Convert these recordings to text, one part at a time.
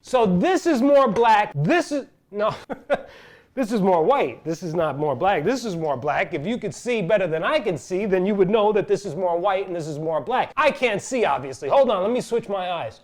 So this is more black, this is, no, this is more white. This is not more black, this is more black. If you could see better than I can see, then you would know that this is more white and this is more black. I can't see, obviously. Hold on, let me switch my eyes.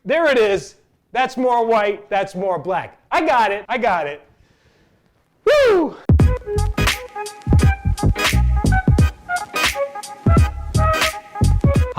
There it is. That's more white, that's more black. I got it, I got it. Woo!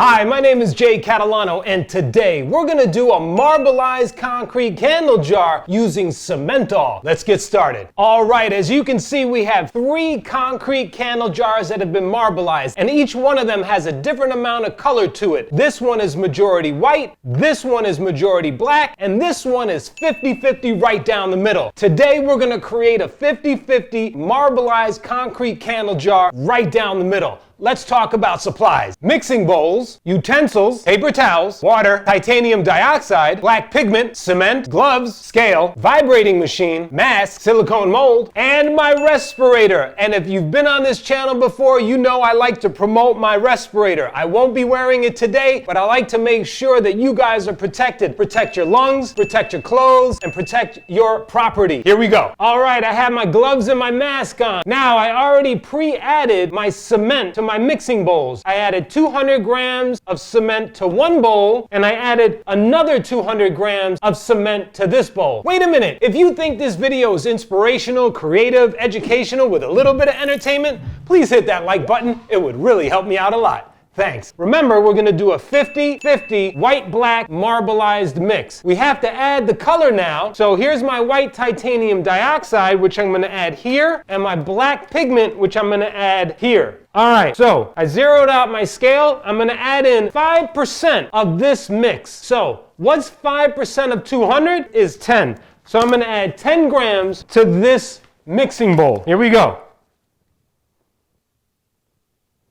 Hi, my name is Jay Catalano, and today we're gonna do a marbleized concrete candle jar using Cementol. Let's get started. All right, as you can see, we have 3 concrete candle jars that have been marbleized, and each one of them has a different amount of color to it. This one is majority white, this one is majority black, and this one is 50-50 right down the middle. Today we're gonna create a 50-50 marbleized concrete candle jar right down the middle. Let's talk about supplies. Mixing bowls, utensils, paper towels, water, titanium dioxide, black pigment, cement, gloves, scale, vibrating machine, mask, silicone mold, and my respirator. And if you've been on this channel before, you know I like to promote my respirator. I won't be wearing it today, but I like to make sure that you guys are protected. Protect your lungs, protect your clothes, and protect your property. Here we go. All right, I have my gloves and my mask on. Now, I already pre-added my cement to my mixing bowls. I added 200 grams of cement to one bowl, and I added another 200 grams of cement to this bowl. Wait a minute, if you think this video is inspirational, creative, educational, with a little bit of entertainment, please hit that like button. It would really help me out a lot. Thanks. Remember, we're gonna do a 50-50 white-black marbleized mix. We have to add the color now. So here's my white titanium dioxide, which I'm gonna add here, and my black pigment, which I'm gonna add here. All right, so I zeroed out my scale. I'm gonna add in 5% of this mix. So what's 5% of 200 is 10. So I'm gonna add 10 grams to this mixing bowl. Here we go.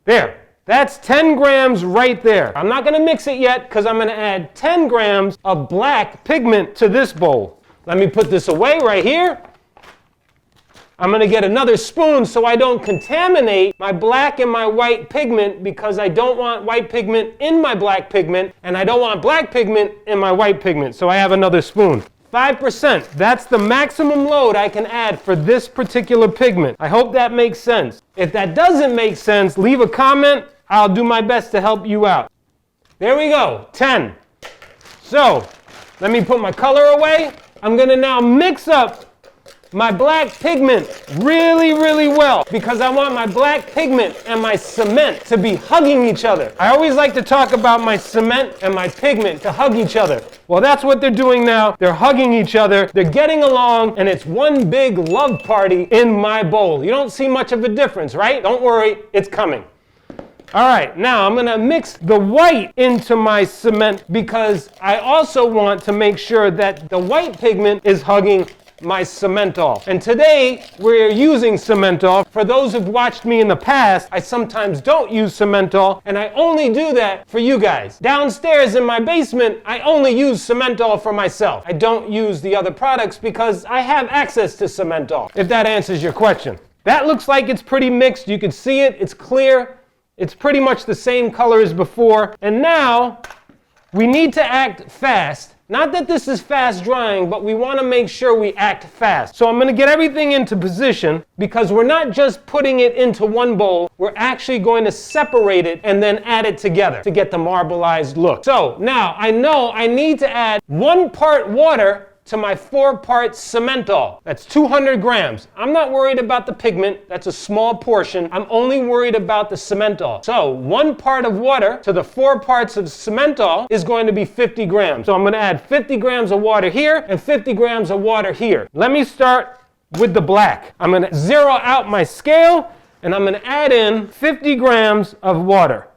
There. That's 10 grams right there. I'm not gonna mix it yet because I'm gonna add 10 grams of black pigment to this bowl. Let me put this away right here. I'm gonna get another spoon so I don't contaminate my black and my white pigment, because I don't want white pigment in my black pigment and I don't want black pigment in my white pigment. So I have another spoon. 5%, that's the maximum load I can add for this particular pigment. I hope that makes sense. If that doesn't make sense, leave a comment. I'll do my best to help you out. There we go, 10. So, let me put my color away. I'm gonna now mix up my black pigment really, really well, because I want my black pigment and my cement to be hugging each other. I always like to talk about my cement and my pigment to hug each other. Well, that's what they're doing now. They're hugging each other, they're getting along, and it's one big love party in my bowl. You don't see much of a difference, right? Don't worry, it's coming. All right, now I'm gonna mix the white into my cement, because I also want to make sure that the white pigment is hugging my Cementol. And today we're using Cementol. For those who've watched me in the past, I sometimes don't use Cementol, and I only do that for you guys. Downstairs in my basement, I only use Cementol for myself. I don't use the other products because I have access to Cementol, if that answers your question. That looks like it's pretty mixed. You can see it, it's clear. It's pretty much the same color as before. And now we need to act fast. Not that this is fast drying, but we want to make sure we act fast. So I'm going to get everything into position, because we're not just putting it into one bowl, we're actually going to separate it and then add it together to get the marbleized look. So now I know I need to add 1 part water to my 4-part Cementol. That's 200 grams. I'm not worried about the pigment, that's a small portion. I'm only worried about the Cementol. So 1 part of water to the 4 parts of Cementol is going to be 50 grams. So I'm gonna add 50 grams of water here and 50 grams of water here. Let me start with the black. I'm gonna zero out my scale and I'm gonna add in 50 grams of water.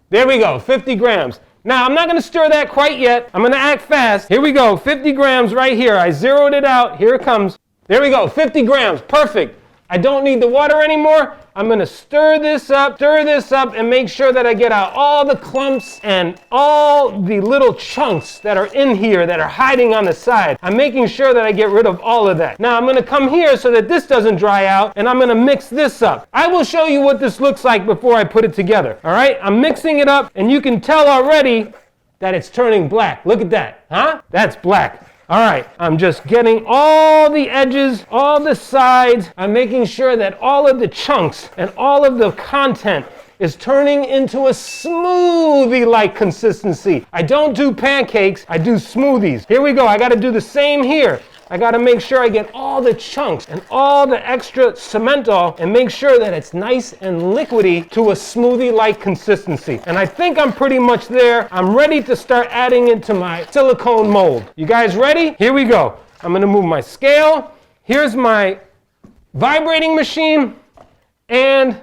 There we go, 50 grams. Now, I'm not going to stir that quite yet. I'm going to act fast. Here we go, 50 grams right here. I zeroed it out. Here it comes. There we go, 50 grams. Perfect. I don't need the water anymore. I'm gonna stir this up, and make sure that I get out all the clumps and all the little chunks that are in here that are hiding on the side. I'm making sure that I get rid of all of that. Now I'm gonna come here so that this doesn't dry out, and I'm gonna mix this up. I will show you what this looks like before I put it together, all right? I'm mixing it up, and you can tell already that it's turning black. Look at that, huh? That's black. All right, I'm just getting all the edges, all the sides. I'm making sure that all of the chunks and all of the content is turning into a smoothie-like consistency. I don't do pancakes, I do smoothies. Here we go, I gotta do the same here. I gotta make sure I get all the chunks and all the extra cement off and make sure that it's nice and liquidy to a smoothie-like consistency. And I think I'm pretty much there. I'm ready to start adding it to my silicone mold. You guys ready? Here we go. I'm gonna move my scale. Here's my vibrating machine, and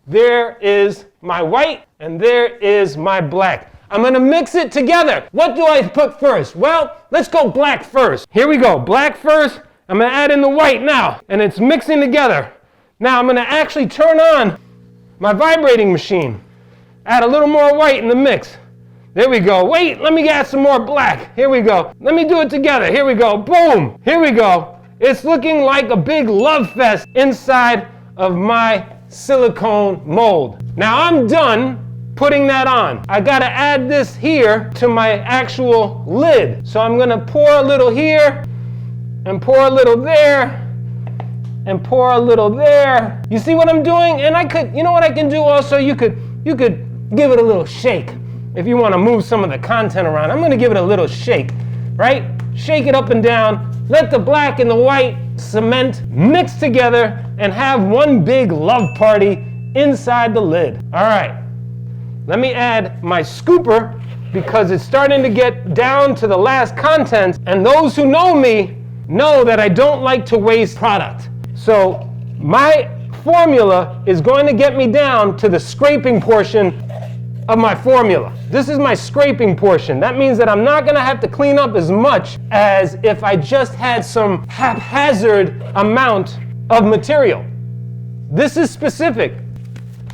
there is my white, and there is my black. I'm gonna mix it together. What do I put first? Well, let's go black first. Here we go, black first. I'm gonna add in the white now, and it's mixing together. Now I'm gonna actually turn on my vibrating machine. Add a little more white in the mix. There we go. Wait, let me add some more black. Here we go. Let me do it together. Here we go. Boom. Here we go. It's looking like a big love fest inside of my silicone mold. Now I'm done putting that on. I gotta add this here to my actual lid. So I'm gonna pour a little here, and pour a little there, and pour a little there. You see what I'm doing? And I could, you know what I can do also? You could give it a little shake. If you wanna move some of the content around, I'm gonna give it a little shake, right? Shake it up and down, let the black and the white cement mix together and have one big love party inside the lid. All right. Let me add my scooper because it's starting to get down to the last contents, and those who know me know that I don't like to waste product. So my formula is going to get me down to the scraping portion of my formula. This is my scraping portion. That means that I'm not gonna have to clean up as much as if I just had some haphazard amount of material. This is specific.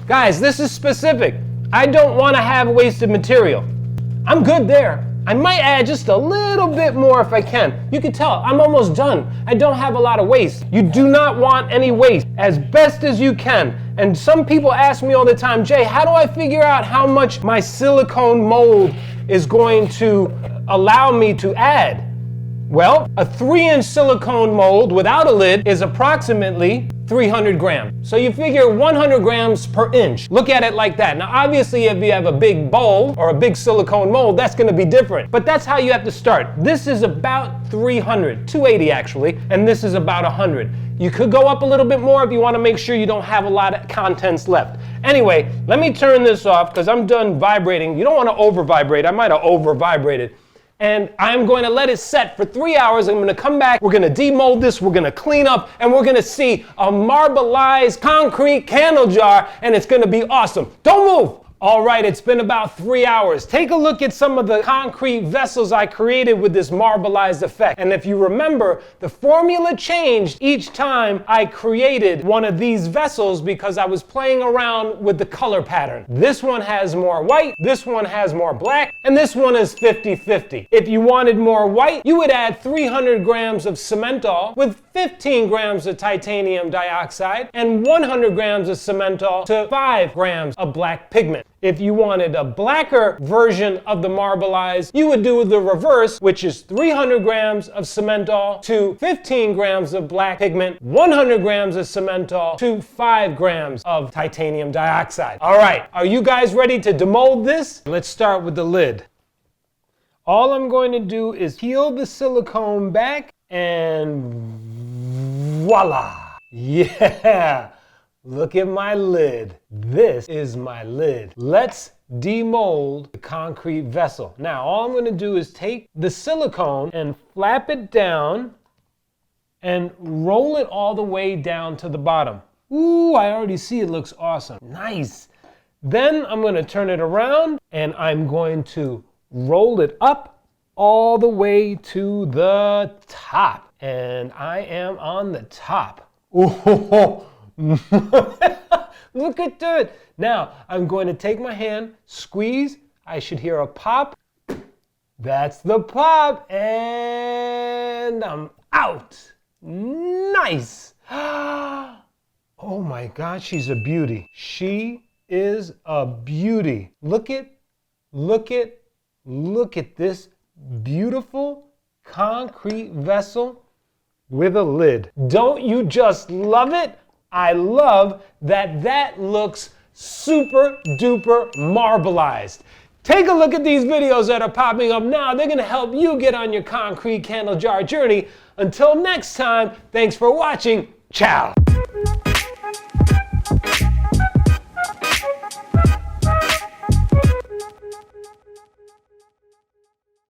Guys, this is specific. I don't want to have wasted material. I'm good there. I might add just a little bit more if I can. You can tell, I'm almost done. I don't have a lot of waste. You do not want any waste, as best as you can. And some people ask me all the time, Jay, how do I figure out how much my silicone mold is going to allow me to add? Well, a 3-inch silicone mold without a lid is approximately 300 grams. So you figure 100 grams per inch. Look at it like that. Now obviously if you have a big bowl or a big silicone mold, that's gonna be different. But that's how you have to start. This is about 300, 280 actually, and this is about 100. You could go up a little bit more if you wanna make sure you don't have a lot of contents left. Anyway, let me turn this off because I'm done vibrating. You don't wanna over vibrate. I might have over vibrated. And I'm going to let it set for 3 hours. I'm going to come back, we're going to demold this, we're going to clean up, and we're going to see a marbleized concrete candle jar, and it's going to be awesome. Don't move! All right, it's been about 3 hours. Take a look at some of the concrete vessels I created with this marbleized effect. And if you remember, the formula changed each time I created one of these vessels because I was playing around with the color pattern. This one has more white, this one has more black, and this one is 50-50. If you wanted more white, you would add 300 grams of cementol with 15 grams of titanium dioxide and 100 grams of cementol to 5 grams of black pigment. If you wanted a blacker version of the marbleized, you would do the reverse, which is 300 grams of cementol to 15 grams of black pigment, 100 grams of cementol to 5 grams of titanium dioxide. All right, are you guys ready to demold this? Let's start with the lid. All I'm going to do is peel the silicone back and voila! Yeah! Look at my lid. This is my lid. Let's demold the concrete vessel. Now, all I'm going to do is take the silicone and flap it down and roll it all the way down to the bottom. Ooh, I already see it looks awesome. Nice. Then I'm going to turn it around and I'm going to roll it up all the way to the top. And I am on the top. Ooh. Look at that. Now I'm going to take my hand, squeeze. I should hear a pop. That's the pop, and I'm out. Nice. Oh my God, she's a beauty. She is a beauty. Look at Look at this beautiful concrete vessel with a lid. Don't you just love it? I love that that looks super duper marbleized. Take a look at these videos that are popping up now. They're gonna help you get on your concrete candle jar journey. Until next time, thanks for watching. Ciao.